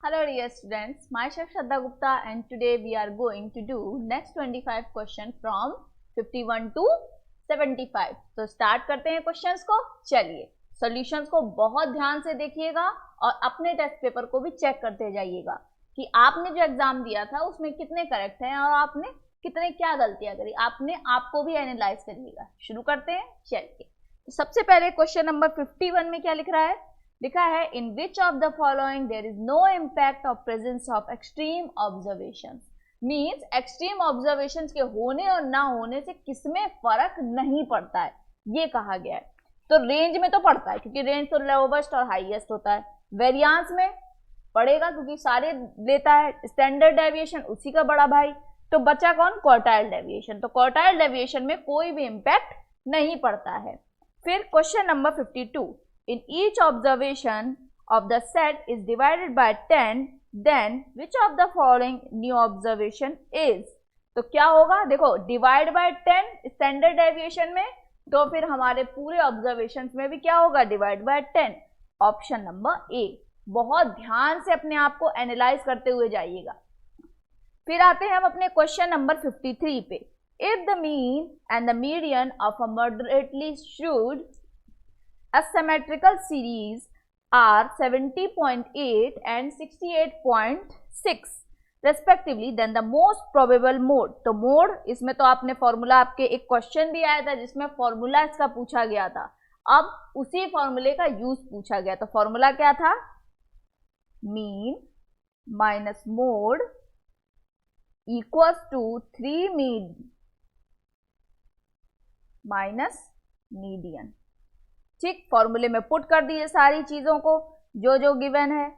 Hello dear students, myself Shraddha Gupta and today we are going to do next 25 question from 51 to 75. तो start करते हैं questions को। चलिए solutions को बहुत ध्यान से देखिएगा और अपने टेस्ट पेपर को भी चेक करते जाइएगा कि आपने जो एग्जाम दिया था उसमें कितने करेक्ट हैं और आपने कितने क्या गलतियां करी, आपने आपको भी एनालाइज करिएगा। शुरू करते हैं। चलिए तो सबसे पहले क्वेश्चन नंबर 51 में क्या लिख रहा है? लिखा है in which of the following there is no impact of presence of extreme observation. Means extreme observation के होने और ना होने से किसमें फर्क नहीं पड़ता है, ये कहा गया है। तो रेंज में तो पड़ता है क्योंकि रेंज तो लोवेस्ट और हाईएस्ट होता है। वेरियांस में पड़ेगा क्योंकि सारे लेता है। स्टैंडर्ड डेविएशन उसी का बड़ा भाई। तो बचा कौन? Quartile deviation. तो क्वार्टाइल डेविएशन में कोई भी इम्पैक्ट नहीं पड़ता है। फिर question number 52, in each observation of the set is divided by 10, then which of the following new observation is? तो क्या होगा? देखो डिवाइड बाय 10 स्टैंडर्ड डेविएशन में, तो फिर हमारे पूरे ऑब्जर्वेशन में भी क्या होगा? Divide by 10। ऑप्शन नंबर ए। बहुत ध्यान से अपने आप को एनालाइज करते हुए जाइएगा। फिर आते हैं हम अपने क्वेश्चन नंबर 53 पे। If the mean and the median of a moderately shrewd asymmetrical series are 70.8 and 68.6 respectively, then the most probable mode। तो मोड इसमें तो आपने फॉर्मूला, आपके एक क्वेश्चन भी आया था जिसमें फॉर्मूला इसका पूछा गया था। अब उसी फॉर्मूले का यूज पूछा गया। तो फॉर्मूला क्या था? Mean minus mode equals to 3 mean minus median. ठीक, फॉर्मूले में पुट कर दीजिए सारी चीजों को जो जो गिवन है।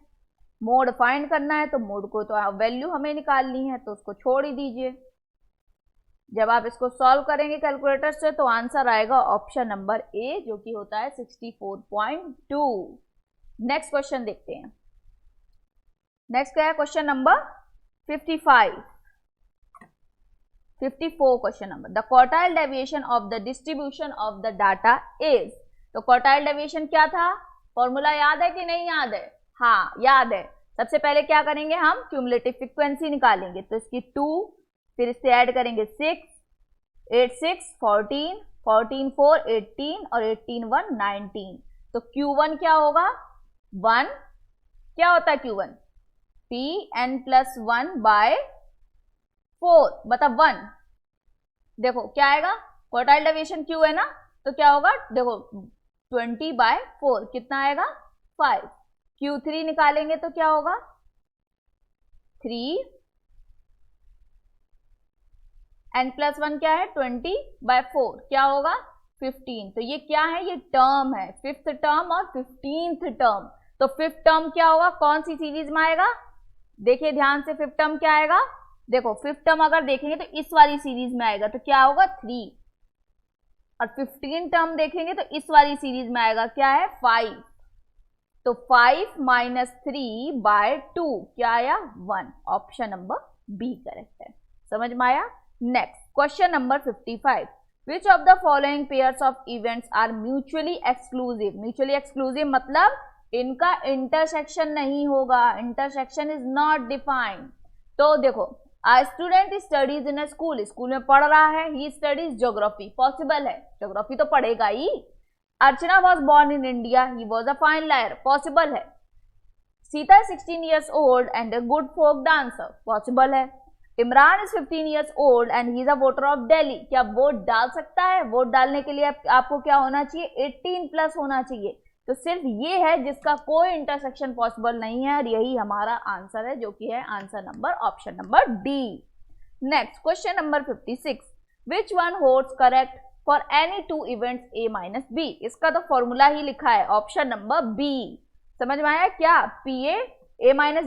मोड फाइंड करना है तो मोड को तो वैल्यू हमें निकालनी है, तो उसको छोड़ ही दीजिए। जब आप इसको सॉल्व करेंगे कैलकुलेटर से तो आंसर आएगा ऑप्शन नंबर ए, जो कि होता है 64.2। नेक्स्ट क्वेश्चन देखते हैं। नेक्स्ट क्या है? Question number 54 question number. The quartile deviation of the distribution of the data is. तो क्वार्टाइल डेविएशन क्या था? फॉर्मूला याद है कि नहीं याद है? हाँ याद है। सबसे पहले क्या करेंगे हम? क्यूमुलेटिव फ्रीक्वेंसी निकालेंगे। तो इसकी 2, फिर इससे ऐड करेंगे 6, 8 6 14, 14 4 18 और 18 1 19। तो Q1 क्या होगा? 1। क्या होता है Q1? Pn+1 बाय 4 मतलब 1। देखो क्या आएगा? क्वार्टाइल डेविएशन Q है ना, तो क्या होगा? देखो 20/4 कितना आएगा? 5। Q3 निकालेंगे तो क्या होगा? 3 n+1 क्या है? 20/4 क्या होगा? 15। तो ये क्या है? ये टर्म है, 5th टर्म और 15th टर्म। तो 5th टर्म क्या होगा? कौन सी सीरीज में आएगा? देखिए ध्यान से, 5th टर्म क्या आएगा? देखो 5th टर्म अगर देखेंगे तो इस वाली सीरीज में आएगा, तो क्या होगा? 3। और 15 टर्म देखेंगे तो इस वाली सीरीज में आएगा, क्या है? 5। तो 5 - 3/2 क्या आया? 1। ऑप्शन नंबर बी करेक्ट है। समझ में आया? Next question number 55। Which of the following pairs of events are mutually exclusive. Mutually exclusive मतलब इनका इंटरसेक्शन नहीं होगा। Intersection is not defined. तो देखो A student studies in a school, school में पढ़ रहा है। He studies geography, पॉसिबल है, ज्योग्राफी तो पढ़ेगा ही। Archana was born in India, he was a fine liar, possible है। Sita 16 years old and a good folk dancer, possible है। Imran is 15 years old and he is a voter of Delhi, क्या vote डाल सकता है? वोट डालने के लिए आपको क्या होना चाहिए? 18+ होना चाहिए। तो सिर्फ ये है जिसका कोई इंटरसेक्शन पॉसिबल नहीं है और यही हमारा आंसर है, जो कि है answer number option number D. Next question number 56। Which one holds correct for any 2 events a - b। इसका तो फॉर्मूला ही लिखा है, ऑप्शन नंबर बी। समझ में आया क्या? a -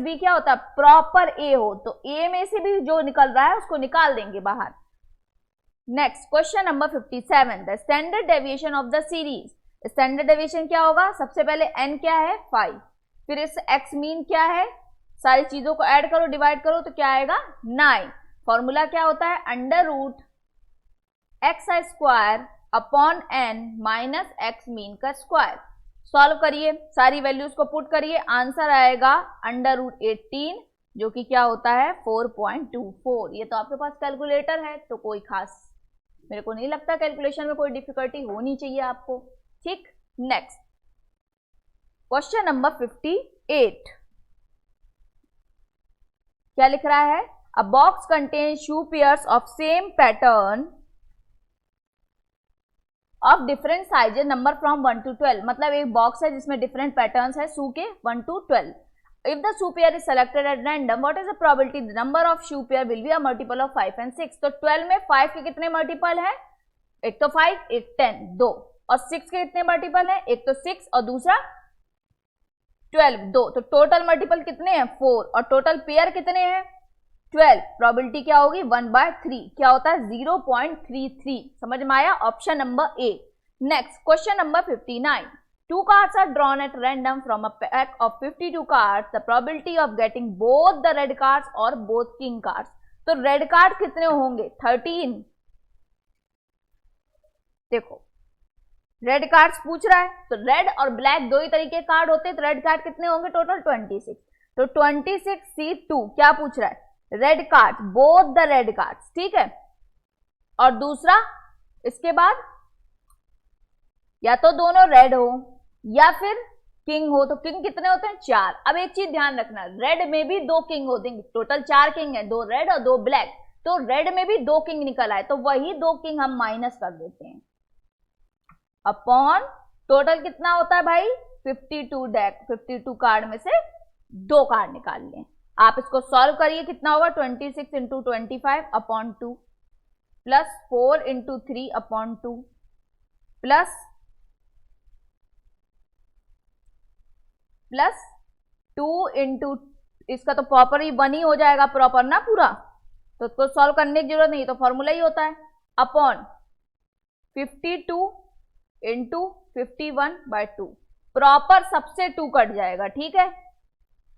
b क्या होता है? प्रॉपर a हो तो a में से भी जो निकल रहा है उसको निकाल देंगे बाहर। Next question number 57। The standard deviation of the series. Standard deviation क्या होगा? सबसे पहले n क्या है? 5। फिर इस x मीन क्या है? सारी चीजों को ऐड करो, डिवाइड करो तो क्या आएगा? 9। फॉर्मूला क्या होता है? √x² upon n minus x mean का स्क्वायर। सॉल्व करिए, सारी वैल्यूज को पुट करिए, आंसर आएगा √18 जो कि क्या होता है 4.24। ये तो आपके पास कैलकुलेटर है तो कोई खास मेरे को नहीं लगता कैलकुलेशन में कोई डिफिकल्टी होनी चाहिए आपको। ठीक, नेक्स्ट क्वेश्चन नंबर 58 क्या लिख रहा है? अ box contain shoe pairs of same pattern of different sizes number from 1 to 12। मतलब एक बॉक्स है जिसमें डिफरेंट पैटर्न्स है शू के 1 to 12। If the shoe pair is selected at random what is the probability the number of shoe pair will be a multiple of 5 and 6। तो 12 में 5 के कितने मल्टीपल है? एक तो 5, एक 10, 2। और 6 के कितने मल्टीपल है? एक तो 6 और दूसरा 12, 2। तो टोटल मल्टीपल कितने हैं? 4। और टोटल पेयर कितने हैं? 12। प्रोबेबिलिटी क्या होगी? 1/3। क्या होता है? 0.33। समझ में आया? Option number A. Next question number 59 2 cards are drawn at random from a pack of 52 cards. The probability of getting both the red cards or both king cards. तो रेड कार्ड कितने होंगे? 13। देखो रेड कार्ड्स पूछ रहा है तो red और black दो ही तरीके कार्ड होते हैं, तो रेड कार्ड कितने होंगे? टोटल 26। तो 26C2 क्या पूछ रहा है? Red card, both the red cards. ठीक है, और दूसरा इसके बाद या तो दोनों रेड हो या फिर किंग हो। तो किंग कितने होते हैं? 4। अब एक चीज ध्यान रखना, रेड में भी 2 किंग होते हैं, टोटल 4 किंग है, 2 रेड और 2 ब्लैक। तो रेड में भी 2 किंग निकल आए तो वही 2 किंग हम माइनस कर देते हैं अपॉन टोटल कितना होता है भाई? 52 डेक, 52 कार्ड में से 2 कार्ड निकाल लें। आप इसको सॉल्व करिए, कितना होगा? 26 × 25 अपॉन 2 प्लस 4 × 3 अपॉन 2 प्लस 2 × इसका तो प्रॉपर ही 1 ही हो जाएगा प्रॉपर ना पूरा, तो उसको सॉल्व करने की जरूरत नहीं, तो फॉर्मूला ही होता है अपॉन 52 × 51/2। प्रॉपर सबसे 2 कट जाएगा। ठीक है,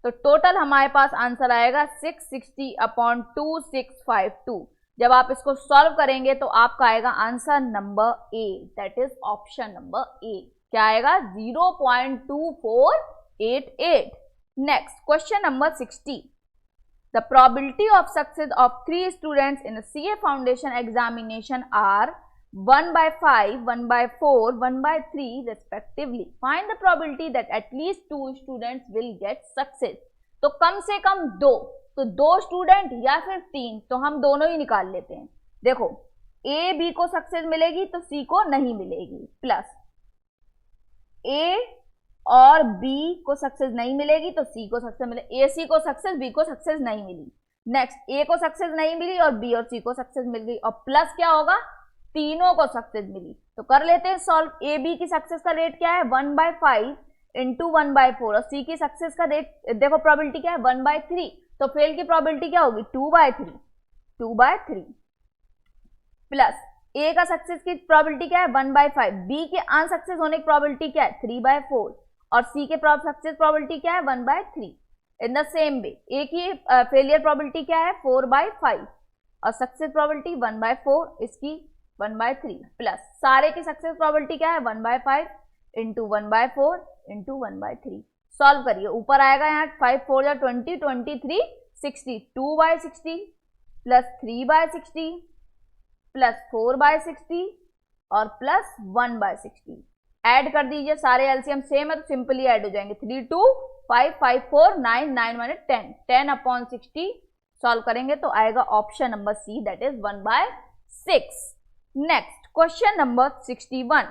तो टोटल हमारे पास आंसर आएगा 660 अपॉन 2652। जब आप इसको सॉल्व करेंगे तो आपका आएगा answer number A, that is option number A. क्या आएगा? 0.2488। Next question number 60 the probability of success of 3 students in CA foundation examination are 1/5, 1/4, 1/3 respectively. Find the probability that at least 2 students will get success. तो कम से कम 2, तो 2 student या फिर 3, तो हम दोनों ही निकाल लेते हैं। देखो A B को सक्सेस मिलेगी तो C को नहीं मिलेगी, प्लस A और B को सक्सेस नहीं मिलेगी तो C को सक्सेस मिलेगी। A C को सक्सेस, B को सक्सेस नहीं मिली। नेक्स्ट A को सक्सेस नहीं मिली और B और C को सक्सेस मिल गई, और प्लस क्या होगा? तीनों को सक्सेस मिली। तो कर लेते हैं सॉल्व। ए बी की सक्सेस का रेट क्या है? 1/5 × 1/4 और सी की सक्सेस का रेट देखो प्रोबेबिलिटी क्या है? 1/3। तो फेल की प्रोबेबिलिटी क्या होगी? 2/3 प्लस ए का सक्सेस की प्रोबेबिलिटी क्या है? 1/5। बी के अनसक्सेस होने की प्रोबेबिलिटी क्या है? 3/4 और सी के सक्सेस प्रोबेबिलिटी क्या है? 1/3। इन द सेम वे ए की फेलियर प्रोबेबिलिटी क्या है? 4/5 और सक्सेस प्रोबेबिलिटी 1/4, इसकी 1/3 प्लस सारे की सक्सेस प्रोबेबिलिटी क्या है? 1/5 × 1/4 × 1/3। सॉल्व करिए, ऊपर आएगा यहाँ 5 4 या 20, 23 60, 2/60 प्लस 3/60 प्लस 4/60 और प्लस 1/60। ऐड कर दीजिए, सारे एलसीएम सेम है तो सिंपली ऐड हो जाएंगे। 3 2 5 5 4 9 9 माने 10, 10/60 सॉल्व करेंगे तो आएगा option number C, that is 1/6। Next question number 61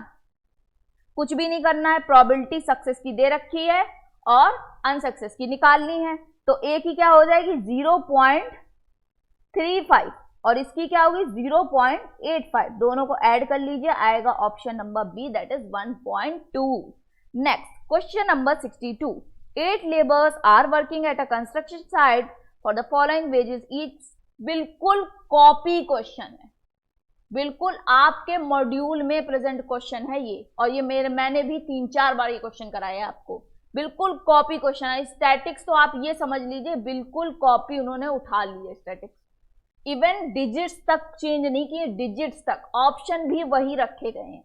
कुछ भी नहीं करना है, प्रोबेबिलिटी सक्सेस की दे रखी है और अनसक्सेस की निकालनी है। तो ए की क्या हो जाएगी? 0.35 और इसकी क्या होगी? 0.85। दोनों को ऐड कर लीजिए, आएगा option number B, that is 1.2। Next question number 62 8 labours are working at a construction site for the following wages each. बिल्कुल कॉपी क्वेश्चन है, बिल्कुल आपके मॉड्यूल में प्रेजेंट क्वेश्चन है ये, और ये मैंने भी 3-4 बार ये क्वेश्चन कराया है आपको। बिल्कुल कॉपी क्वेश्चन है। स्टैटिक्स तो आप ये समझ लीजिए बिल्कुल कॉपी उन्होंने उठा ली है स्टैटिक्स। इवन डिजिट्स तक चेंज नहीं किए, डिजिट्स तक, ऑप्शन भी वही रखे गए हैं।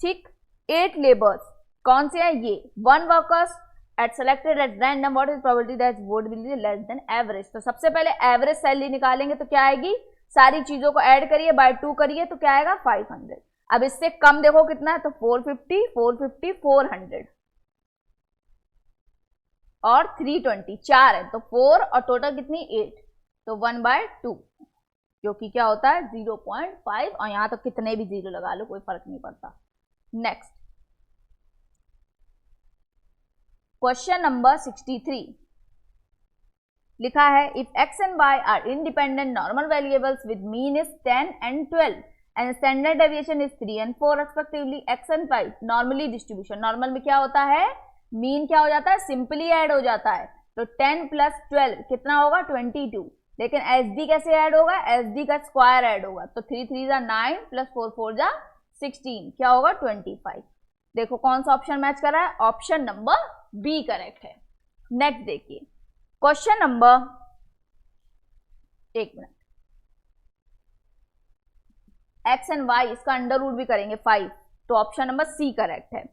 ठीक, 8 लेबर्स कौन से हैं ये? 1 workers at selected at random, what is probability that would be less than average. तो सबसे पहले एवरेज सैलरी निकालेंगे तो क्या आएगी, सारी चीजों को ऐड करिए बाय 2 करिए तो क्या आएगा 500। अब इससे कम देखो कितना है, तो 450 450 400 और 320 4 है, तो 4 और टोटल कितनी 8, तो 1/2 जो कि क्या होता है 0.5, और यहां तो कितने भी जीरो लगा लो कोई फर्क नहीं पड़ता। नेक्स्ट क्वेश्चन नंबर 63 लिखा है, if x and y are independent normal variables with mean is 10 and 12 and standard deviation is 3 and 4 respectively, x and y normally distribution, normal में क्या होता है, मीन क्या हो जाता है, सिंपली ऐड हो जाता है, तो 10 + 12 कितना होगा 22, लेकिन SD कैसे ऐड होगा, SD का स्क्वायर ऐड होगा, तो 3 3 जा 9 + 4 4 जा 16, क्या होगा 25। देखो कौन सा ऑप्शन मैच कर रहा है, ऑप्शन नंबर बी करेक्ट है। नेक्स्ट देखिए क्वेश्चन नंबर, एक मिनट, x and y इसका अंडर रूट भी करेंगे 5, तो ऑप्शन नंबर सी करेक्ट है।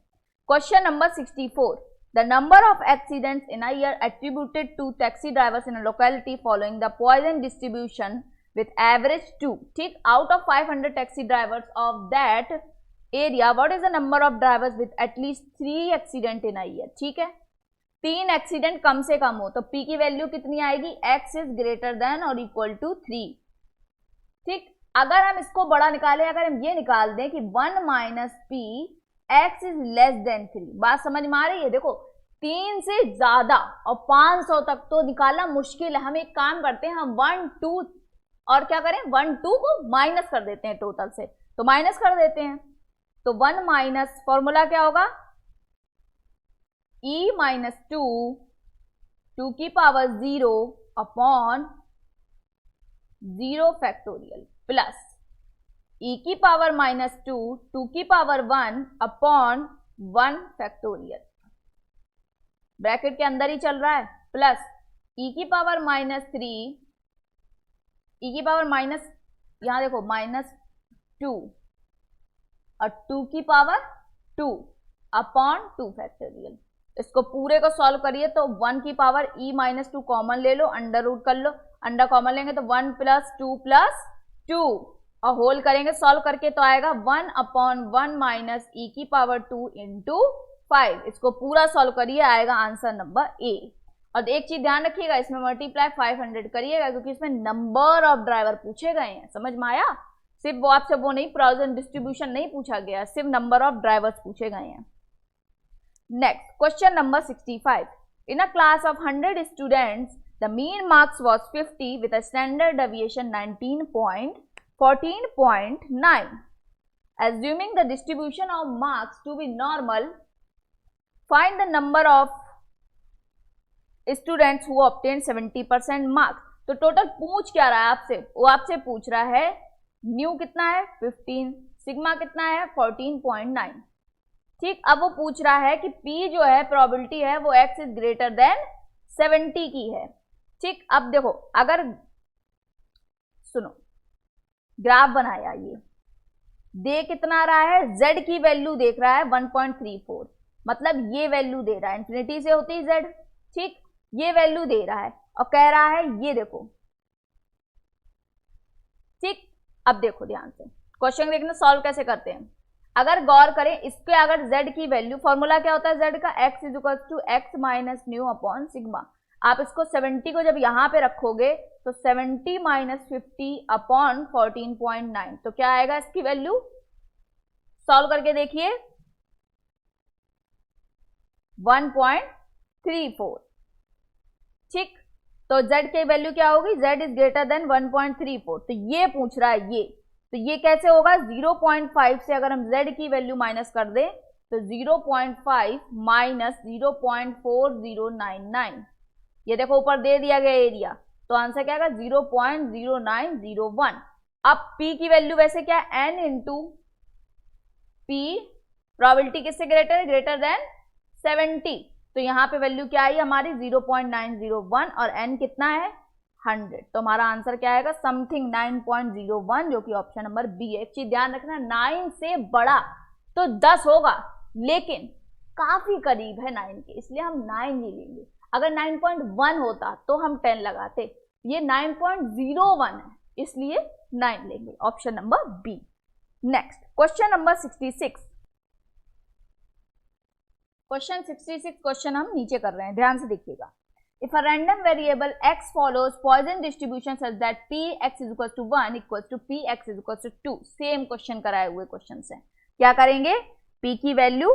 Question number 64, the number of accidents in a year attributed to taxi drivers in a locality following the Poisson distribution with average 2, ठीक, out of 500 taxi drivers of that area what is the number of drivers with at least 3 accident in a year, ठीक है, 3 accident कम से कम हो, तो P की value कितनी आएगी, x is greater than और इक्वल टू 3, ठीक। अगर हम इसको बड़ा निकालें, अगर हम ये निकाल दें कि 1 - P x is less than 3, बात समझ में आ रही है? देखो 3 से ज्यादा और 500 तक तो निकालना मुश्किल है, हम एक काम करते हैं, हम 1 2 और क्या करें 1 2 को माइनस कर देते हैं टोटल से, तो माइनस कर देते हैं, तो 1 माइनस फॉर्मूला क्या होगा, e - 2 2 की power 0 upon 0 factorial plus e की पावर -2 2 की पावर 1 अपॉन 1 फैक्टोरियल, ब्रैकेट के अंदर ही चल रहा है, प्लस e की पावर -3 e की पावर माइनस, यहां देखो -2 और 2 की पावर 2 अपॉन 2 फैक्टोरियल। इसको पूरे को सॉल्व करिए तो 1 की पावर e - 2 कॉमन ले लो, अंडर रूट कर लो, अंडर कॉमन लेंगे तो 1 + 2 + 2 और होल करेंगे सॉल्व करके तो आएगा 1/1 - e की पावर 2 × 5। इसको पूरा सॉल्व करिए, आएगा आंसर नंबर ए। और एक चीज ध्यान रखिएगा, इसमें मल्टीप्लाई 500 करिएगा क्योंकि इसमें नंबर ऑफ ड्राइवर पूछे गए हैं, समझ में आया? सिर्फ वो आपसे वो नहीं, पॉइजन डिस्ट्रीब्यूशन नहीं पूछा गया, सिर्फ नंबर ऑफ ड्राइवर्स पूछे गए हैं। Next question number 65, in a class of 100 students the mean marks was 50 with a standard deviation 14.9, assuming the distribution of marks to be normal, find the number of students who obtained 70% marks। तो total पूछ क्या रहा है आपसे, वो आपसे पूछ रहा है न्यू कितना है 15, सिग्मा कितना है 14.9, ठीक। अब वो पूछ रहा है कि P जो है प्रोबेबिलिटी है वो x इज ग्रेटर देन 70 की है, ठीक। अब देखो अगर सुनो ग्राफ बनाया, ये दे कितना आ रहा है, z की वैल्यू देख रहा है 1.34, मतलब ये वैल्यू दे रहा है, इन्फिनिटी से होती है z, ठीक, ये वैल्यू दे रहा है और कह रहा है ये देखो, ठीक। अब देखो ध्यान से क्वेश्चन देखना सॉल्व कैसे करते हैं। अगर गौर करें इसके, अगर z की वैल्यू, फॉर्मूला क्या होता है z का, x = x - new upon sigma. आप इसको 70 को जब यहां पे रखोगे तो 70 - 50 अपॉन 14.9, तो क्या आएगा इसकी वैल्यू, सॉल्व करके देखिए 1.34, ठीक। तो z की वैल्यू क्या होगी, z इज ग्रेटर देन 1.34, तो ये पूछ रहा है ये, तो ये कैसे होगा 0.5 से अगर हम z की वैल्यू माइनस कर दें तो 0.5 - 0.4099, ये देखो ऊपर दे दिया गया एरिया, तो आंसर क्या आएगा 0.0901। अब p की वैल्यू वैसे क्या है n इंटू p, प्रोबेबिलिटी किससे ग्रेटर है, ग्रेटर देन 70, तो यहाँ पे वैल्यू क्या आई हमारी 0.901 और n कितना है 100, तो हमारा आंसर क्या आएगा समथिंग 9.01, जो कि ऑप्शन नंबर बी है। एक चीज ध्यान रखना, 9 से बड़ा तो 10 होगा, लेकिन काफी करीब है 9 के, इसलिए हम 9 ही लेंगे। अगर 9.1 होता तो हम 10 लगाते, ये 9.01 है इसलिए 9 लेंगे, option number B. Next question number 66। Question 66 question हम नीचे कर रहे हैं, ध्यान से देखिएगा। If a random variable x follows Poisson distribution such that p x is equals to 1 equals to p x is equals to 2, same question कराए हुए क्वेश्चन से क्या करेंगे, p की value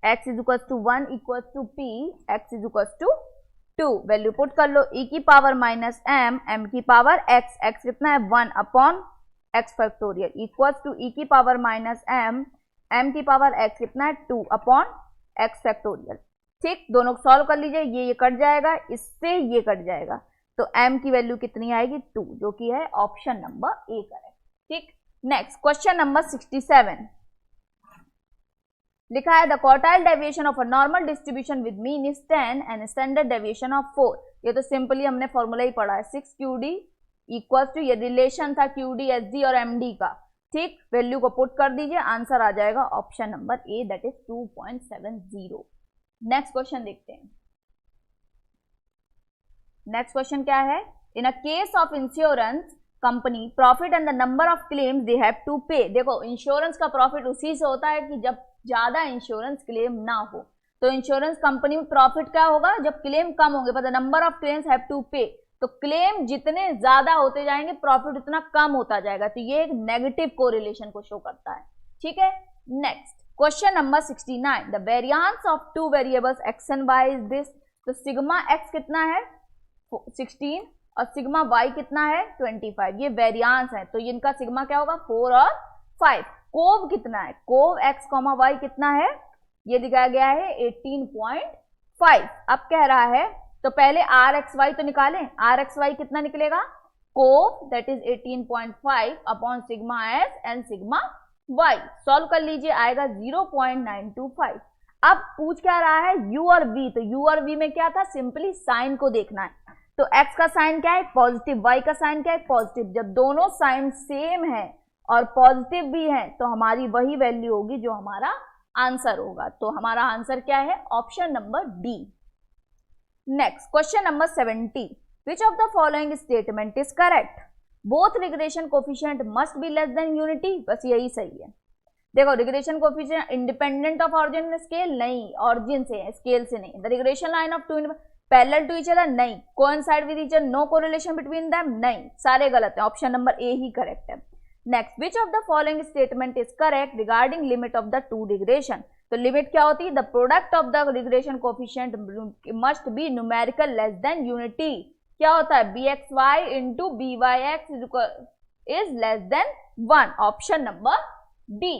x is equals to 1 equals to p x is equals to 2, value put कर लो, e की power minus m, m की पावर x, x कितना है 1 upon x factorial equals to e की पावर माइनस m, m की power x कितना है 2 अपॉन x फैक्टोरियल। ठीक, दोनों को सॉल्व कर लीजिए, ये कट जाएगा, इससे ये कट जाएगा, तो m की वैल्यू कितनी आएगी 2, जो कि है ऑप्शन नंबर ए करेक्ट। ठीक, नेक्स्ट क्वेश्चन नंबर 67 लिखा है the quartile deviation of a normal distribution with mean is 10 and standard deviation of 4। ये तो सिंपली हमने फॉर्मूला ही पढ़ा है, 6QD इक्वल्स टू, ये रिलेशन था QD SD और MD का। ठीक, वैल्यू को पुट कर दीजिए, आंसर आ जाएगा option number A, that is 2.70। Next question देखते हैं। नेक्स्ट क्वेश्चन क्या है, in a case of insurance company profit and the number of claims they have to pay. देखो, इंश्योरेंस का प्रॉफिट उसी से होता है कि जब ज्यादा इंश्योरेंस क्लेम ना हो, तो इंश्योरेंस कंपनी में प्रॉफिट क्या होगा, जब क्लेम कम होंगे, पर the number of claims have to pay, तो क्लेम जितने ज्यादा होते जाएंगे प्रॉफिट उतना कम होता जाएगा, तो ये एक नेगेटिव कोरिलेशन को शो करता है। ठीक है, next question number 69 the variance of two variables x and y is this. तो सिग्मा x कितना है 16 और सिग्मा y कितना है 25, ये वेरिएंस है, तो इनका सिग्मा क्या होगा 4 और 5। कोव कितना है, कोव x, y कितना है, ये दिखाया गया है 18.5। अब कह रहा है तो पहले RXY तो निकालें, RXY कितना निकलेगा, cov that is 18.5 upon sigma S and sigma Y, solve कर लीजिए, आएगा 0.925। अब पूछ क्या रहा है U और V, तो U और V में क्या था, सिंपली साइन को देखना है, तो X का साइन क्या है पॉजिटिव, Y का साइन क्या है पॉजिटिव, जब दोनों साइन सेम है और पॉजिटिव भी है तो हमारी वही वैल्यू होगी जो हमारा आंसर होगा, तो हमारा आंसर क्या है option number D. Next question number 70 which of the following statement is correct, both regression coefficient must be less than unity, बस यही सही है। देखो, regression coefficient independent of origin scale नहीं, ऑरिजिन से है, स्केल से नहीं। The regression line of two parallel to each other नहीं, coincide with each other, no correlation between them नहीं, सारे गलत है, option number A he correct है। Next which of the following statement is correct regarding limit of the two regression, तो limit क्या होती है, the product of the regression coefficient must B numerical less than unity, क्या होता है bxy into byx is less than 1, option number D.